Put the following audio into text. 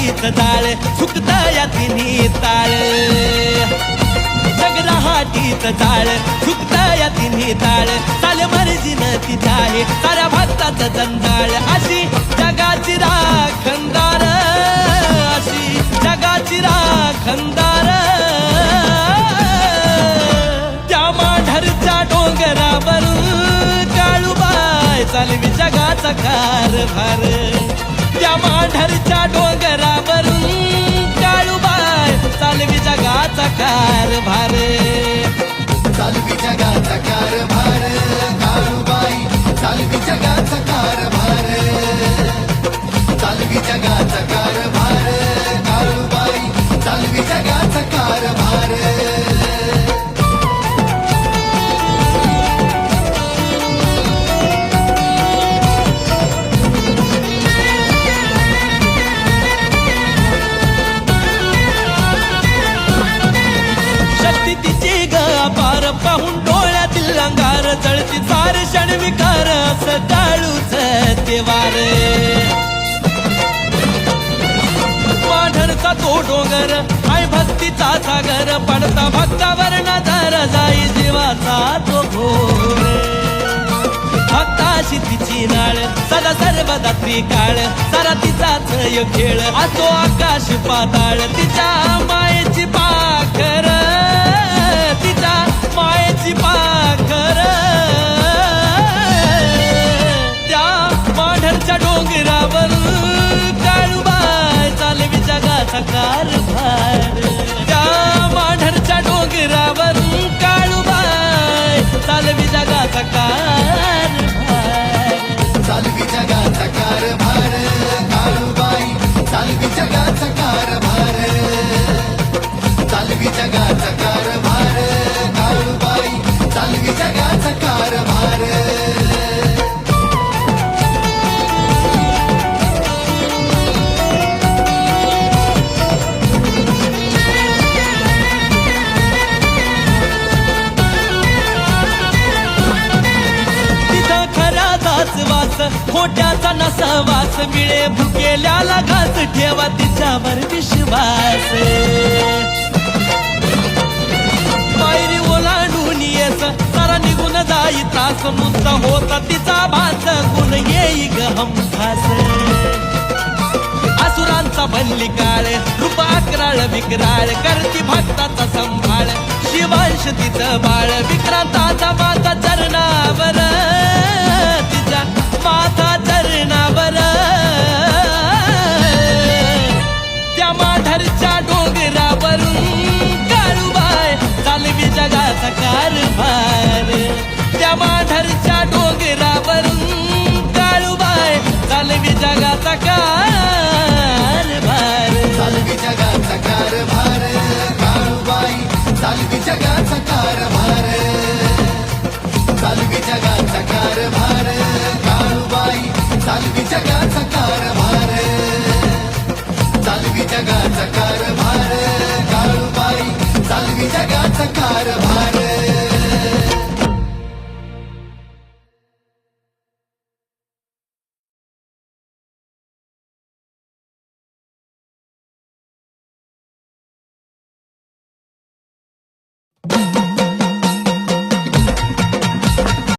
रहाटीच जाळ सुकत या तिन्ही ताळ जग रहाटीच जाळ सुकत या तिन्ही ताळ चाल मर्जीनं तिच्या आहे साऱ्या भक्ताचं जंजाळ अशी जगाची राखणदार अशी जगाची राखणदार त्या माढरच्या डोंगरावरून काळूबाई चालवी जगाचा कारभार त्या माढरच्या डोंगरावरून काळूबाई चालवी जगाचा कारभार चालवी जगाचा कारभार काळूबाई चालवी जगाचा कारभार चालवी जगाचा कारभार काळूबाई चालवी जगाचा कारभार पाहून डोळ्यातील अंगार जळती सार क्षणविकार असं टाळूच ते वार माढरचा तो डोंगर आय भक्तीचा सागर पडता भक्तावर नजर जाई जीवाचा तो घोर भक्ताशी तिची नाळ सदा सर्वदा त्रिकाळ सारा तिचाच खेळ असो आकाश पाताळ तिच्या मायेची पाखर तिच्या मायेची पाखर त्या माढरच्या डोंगरावर काळूबाई चालवी जगाचा कारभार त्या माढरच्या डोंगरावर काळूबाई चालवी जगाचा कारभार चालवी जगाचा कारभार काळूबाई चालवी जगाचा कारभार चालवी जगाचा कारभार काळूबाई चालवी जगाचा कारभार वास खोट्याचा नसवास मिळे भुकेल्याला घास ठेवा तिच्यावर विश्वास पायरी ओलांडून येस सारा निघून जाई त्रास नुसता होता तिचा भास गुण येई ग हमखास असुरांचा बनली काळ रूप अकराळ विकराळ करती भक्ताचा संभाळ शिवांश तिचं बाळ विक्रांताचा माता चरणावर तिच्या माता चरणावर त्या माढरच्या डोंगरावरून काळूबाई चालवी जगाचा कारभार त्या माढरच्या डोंगरावरून काळूबाई चालवी जगाचा कारभार चालवी जगाचा कारभार काळूबाई चालवी जगाचा कारभार चालवी जगाचा कारभार काळूबाई चालवी जगाचा कारभार चालवी जगाचा कारभार काळूबाई चालवी जगाचा कारभार